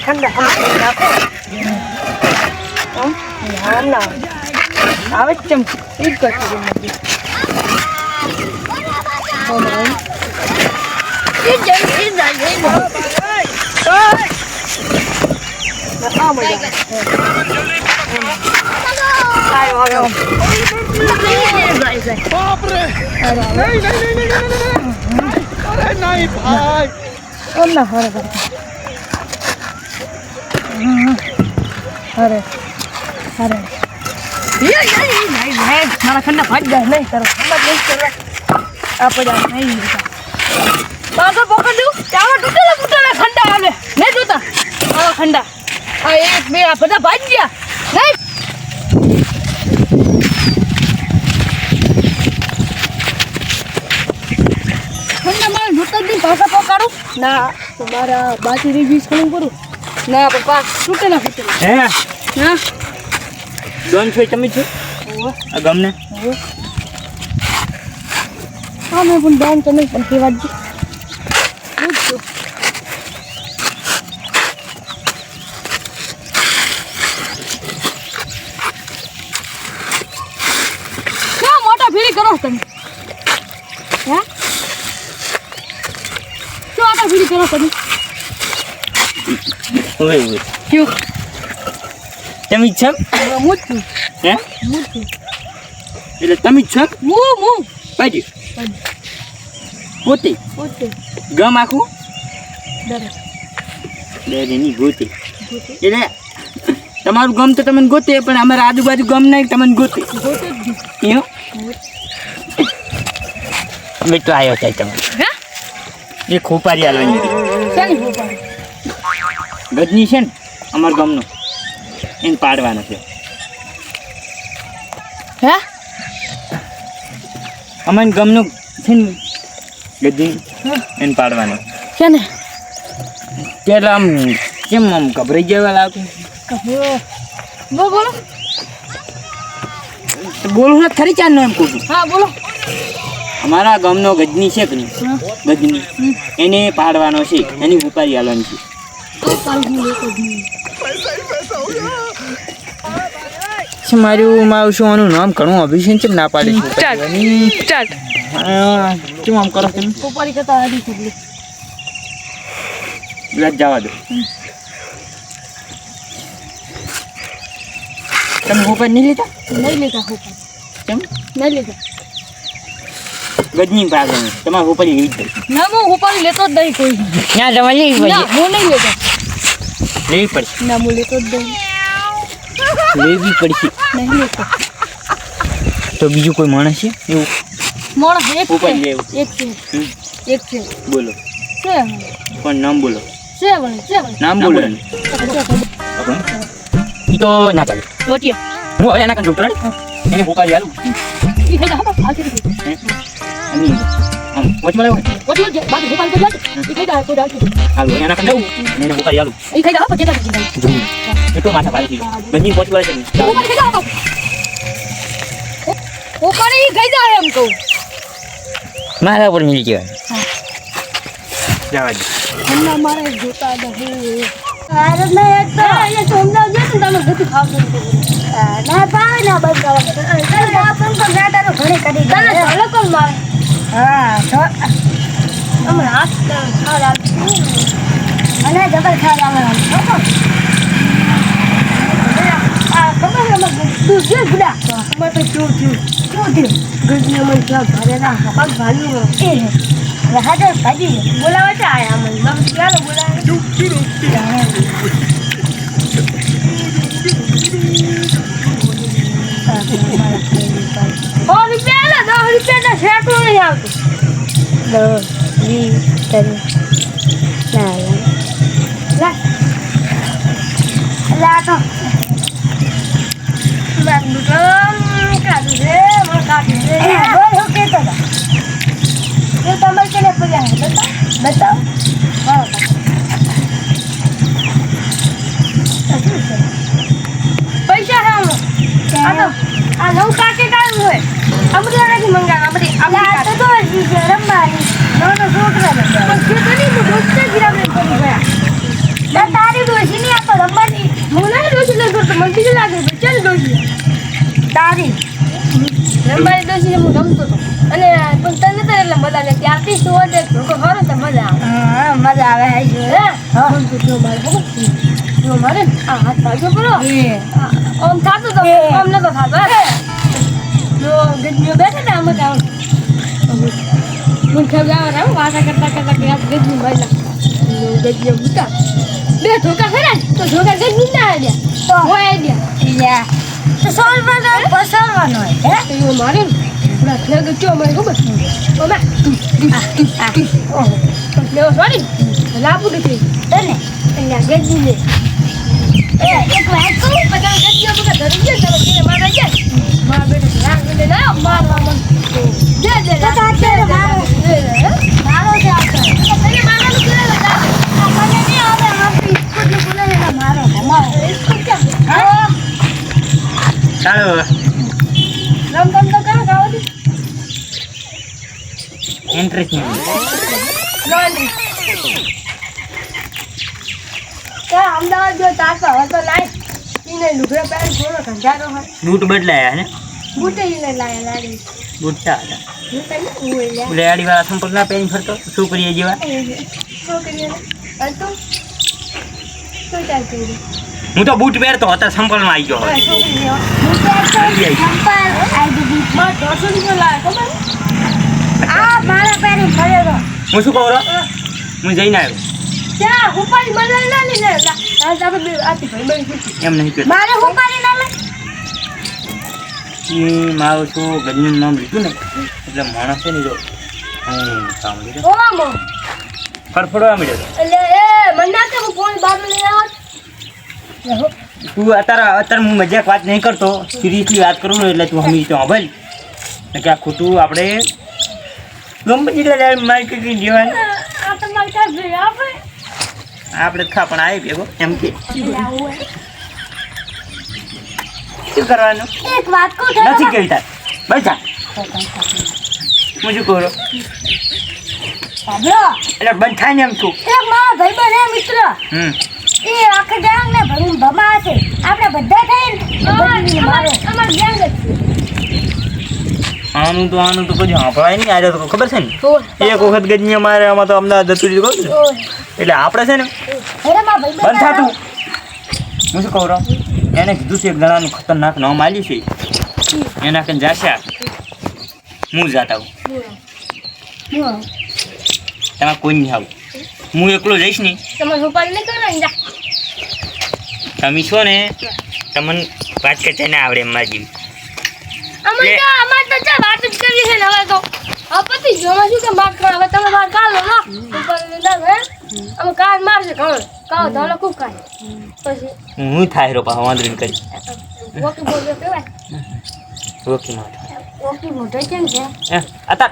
ઠંડા નાખો ના આવે ચમ ઈ કરતી નથી એ જલ્દી જાય આ મજા આયો આવ્યો बाप रे नहीं अरे नहीं भाई अल्लाह अरे अरे ये नहीं मारा खंडा फट गया नहीं करो खंडा नहीं कर आप जा नहीं बाबा पकड़ दो क्या टूटेला खंडा आवे नहीं जोता आ खंडा आ एक में आप બધા ભાગ ગયા નહીં पासा पकाड़ू ना तुम्हारा बाती री बीस खणू करू ना पप्पा टूटेला फूटेला हे ना दोन छे તમે છો આ ગમને હા મેં પણ દાન તો નહીં પણ કેવા જ પૂછો क्या मोटा फेरी करो तुम हैं वीडियो करो कभी ओए ओए क्यों તમે છો મોટું હે મોટું એટલે તમે છો મુ પાડી ગોતી ઓકે ગમ આખું દરે ની ગોતી એટલે તમારું ગમ તો તમને ગોતે પણ અમારા આજુબાજુ ગમ નહીં તમને ગોતે ગોતે ક્યો બેટો આવ્યો છે તમે હે એ ખોપારી આલવાની સાની ખોપારી ગજની છે ને અમાર ગામનો એને પાડવાનો છે હે અમાર ગામનો છે ને ગજની એને પાડવાનો છે ને પેલા આમ કેમ આમ ગભરાઈ જવા લાગતું બોલો બોલું ને ખરી ચાર એમ કહું હા બોલો અમારા ગામનો ગજની છે કે નહીં ગજની એને પાડવાનો છે એની ઉપારી આલવાની છે મારું મારું આનું નામ ઘણું અભિષેક છે ના પાડે સ્ટાર્ટ હા કેમ આમ કરો તમે ઉપારી કરતા આડી છે લજ જવા દો તમે ઉપર નહીં લેતા નહીં લેતા ઉપારી કેમ નહીં લેતા ગજની પાડવાની તમારે ઉપર લેવી જ પડશે ના હું ઉપારી લેતો જ નહીં કોઈ ના તમારે લેવી ના પડશે હું નહીં લેતો લેવી પડશે ના હું લેતો જ નહીં લેવી પડશે નહીં લેતો તો બીજું કોઈ માણસ છે એવું માણસ એક ઉપારી લેવું એક છે એક છે બોલો છે પણ નામ બોલો છે બને નામ બોલો ઈ તો ના ચાલે રોટિયા હું હવે એના કંટ્રોલ કરે એને ઉપારી આલું ઈ થઈ જા હા કે અને આમ વચમાં લેવો રોટિયા જે બાકી ઉપારી કરી ઈ થઈ જા કોઈ ડાલ હાલો એના કંટ્રોલ એને ઉપારી આલું ઈ થઈ જા પછી તા એટલો માથા પાડી ગજની પહોંચવા છે ઉપારી થઈ જા ઉપારી ગઈ જા એમ કહું મારા ઉપર મિલી ગયો જવા દે હમણાં મારે જોતા નહીં અરે નહીં એક તો એ સમજાવજો ને તમે બધું ખાવું ના પાવે ના બગાવ આપણ તો બેટાનો ઘરે કરી દે ચાલો કોણ મારે હા તો અમે હાથ ખાલ અને જબર ખાલ આવે આ ખબર છે તું જે ગુડા અમે તો શું ગજની મને ક્યાં ઘરે ના પગ ભાલ્યું એ હાજર ભાજી બોલાવા છે આયા મને નામ ચાલો બોલાવે ઓ રૂપિયા 10 રૂપિયા શેટું નહીં આવતું 10 20 ના લા તો બાંધું તો કાઢું છે મને કાઢું છે બોલ હું કહેતો હતો ये कमर के लिए पूजा है बताओ हाँ पैसा है हम आ नौ काके का हुए अमरी नहीं मंगा अमरी अमरी तो रंबानी नो नो छोड़ रहा है पर क्यों तो नहीं मुझसे गिरा में पड़ गया मैं तारी दोषी તારી રમવાની દોશી હું રમતો હતો અને પણ તને તો એટલે મજા આવે ત્યારથી શું હોય ધોકો ખરો તો મજા આવે હા મજા આવે હે હા જો મારે આ હાથ ભાગ્યો કરો ઓમ થાતો તો ઓમ નતો થાતો જો ગજ્યો બેઠે ને આમ જ આવ મુન ખબર આવે વાતા કરતા કરતા કે આ ગજ્યું ભાઈ ગજ્યો બુટા બે ધોકા ખરા તો ધોકા ગજ્યું ના આવ્યા તો હોય ગયા તો સોલવાનો પસરવાનો હે તો મારે પૂરા ફેગ ચો મને ખબર ઓમાં લેવો સોરી લાપુ દીધી તને અહીંયા ગજ્યું લે એક વાત કહું બધા ગજ્યો બકા ધરી ગયા તમે કે મારા ગયા માર બેટો રાગ લે ના મારવા મન જે તો અત્યારે મારો છે આપણે તને મારવાનું કે મને નહીં આવે આપણી સ્કૂટી બોલે ને મારો સ્કૂટી હા ચાલો રમ તો કરો ખાવા દે ઇન્ટરેસ્ટિંગ લોલી કા અમદાવાદ જો તાકા હતો લાય ઈને લુગડા પહેર થોડો ધંધારો હોય બૂટ બદલાયા ને બૂટે ઈને લાયા લાડી બૂટ ચાલે હું તને ઉઈ ઓલે આડી વાળા સંપર્ક ના પહેરી ફરતો છોકરીએ જેવા છોકરીઓ અને તું શું ચાલતું હું તો બૂટ પહેરતો હતો સંપર્કમાં આવી ગયો હવે. છોકરીઓ હું તો સંપલ આઈ દીધી માં 200 રૂપિયા લાયા ખબર આ મારા પેરી ફરેલો હું શું કહું રો હું જઈને આવ્યો ત્યાં ઉપાડી મને ના લીધે આપણે બે આતી ભાઈ બની એમ નહીં કહેતો મારે ઉપાડી ના લે મારું શું ગજનું નામ લીધું ને એટલે માણસ છે ને જો હું સાંભળી ઓમો ફરફડવા મળ્યો એટલે એ મન્ના કે હું ફોન બાર લઈ આવત તું અત્યારે હું મજાક વાત નહીં કરતો સિરિયસલી વાત કરું ને એટલે તું હમી તો હંભળ કે આ ખોટું આપણે ગમે એટલે માર્કેટિંગ જેવાનું આ તો મારી કાઢ ભેગા આપણે આપણે ખા પણ આવી ભેગો એમ કે શું કરવાનું એક વાત કહું નથી કેવી તાર બેઠા હું શું કહું સાંભળો એટલે બંધ થાય ને એમ છું એક મારો ભાઈબંધ હે મિત્ર એ આખા ગામ ને ભમા છે આપણે બધા થઈને મારો અમાર ગેંગ જ આનું તો કદી સાંભળાય નહીં આજે તો ખબર છે ને એક વખત ગજની મારે આમાં તો અમદાવાદ જતું રહ્યું કહું ને એટલે આપણે છે ને અરે મારા ભાઈબંધ બંધ થાતું હું શું કહું એને કીધું છે એક જણાનું ખતરનાક નામ આલ્યું છે એના કઈ જાશા હું જાતા આવું એમાં કોઈ નહીં આવું હું એકલો જઈશ નહીં તમે ઉપાડ નહીં કરો ને તમે છો ને તમને વાત કરતા ના આવડે એમ મારી જેવી અમાર તો ચા વાત જ કરી છે ને હવે તો આ પતિ જોવા શું કે માર કરો હવે તમે માર કાલો ના ઉપર લીધા હે અમે કાન મારશે ઘણો કાવ ધોલો ખૂબ કાય પછી હું થાય રો પા વાંદરી કરી ઓકી બોલ્યો કેવાય ઓકે માં ઓકી મોટો કેમ છે અતા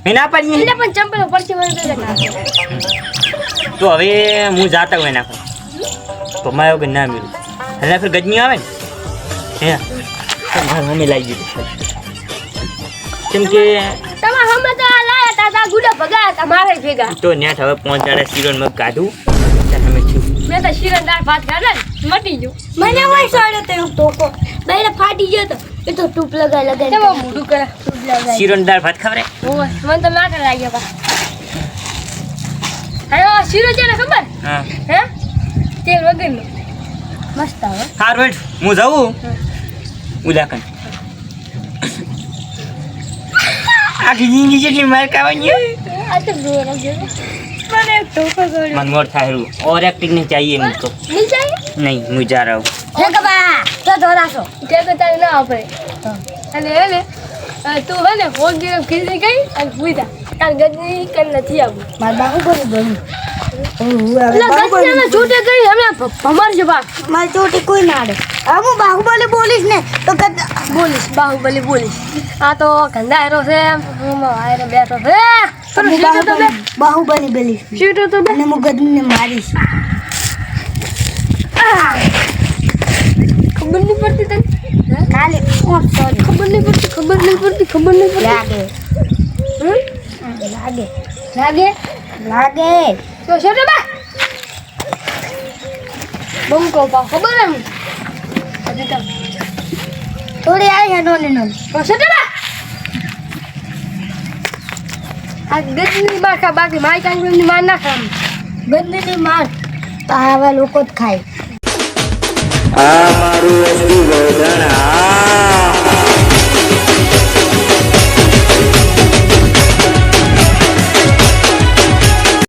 મેના પાડી એટલે પણ ચંપલ પરથી મને દે તો હવે હું જાતા હોય નાખો તો માયો કે ના મિલું એટલે ફિર ગજની આવે ને હે તો મારે મમ્મી લાગી દીધું કેમ કે તમે હમે તો આ લાયા તા ગુડા ભગાયા તા મારે ભેગા તો ન્યાટ હવે 5 દાડા શીરો મગ કાઢું ત્યાં અમે છું મેં તો શીરણ દાળ ભાત ખાધા ને મટી ગયું મને હોય સાડો તે ટોકો બેરે ફાટી ગયો તો એ તો ટૂપ લગાય તે મોઢું કરે ટૂપ લગાય શીરો દાળ ભાત ખવરે ઓય મને તો ના કર લાગ્યો બા હાલો શીરો છે ને ખબર હા હે તેલ વગરનો મસ્ત આવે હાર વેટ હું જાઉં ઉદાકન આખી જિંદગી જેટલી માર ખાવાની આ તો બોરા જેવો મને ટોકો ગોળ मन मोर था हरू और एक्टिंग नहीं चाहिए मुझको નહીં જાય नहीं मुझे जा रहा हूँ હે કબા તો ધોરાસો તે તો તારે ના આપે અને એને તું હે ને ફોન જે ખીલી ગઈ અને પૂછા તાર ગજની કર નથી આવું માર બાહુ બોલી બોલી ગજની છૂટે ગઈ હમણાં ભમર છે બા માર છૂટી કોઈ ના આડે હું બાહુબલી બોલીશ ને તો બોલીશ બાહુબલી બોલીશ આ તો ગંધાયરો છે હું આયરો બેઠો છે બાહુબલી બોલીશ શીટો તો બે હું ગજની મારીશ ખબર નહીં પડતી તને કાલે સોરી ખબર નહીં પડતી લાગે તો શેટો બા બમ કો પા ખબર એમ અજી તો થોડી આવી હે નોની નોની પછી તો આ ગદની માર ખા બાકી માઈ કાંગની માર ના ખામ ગદની માર તો આવા લોકો જ ખાય આ મારું વસ્તુ ગોધણ આ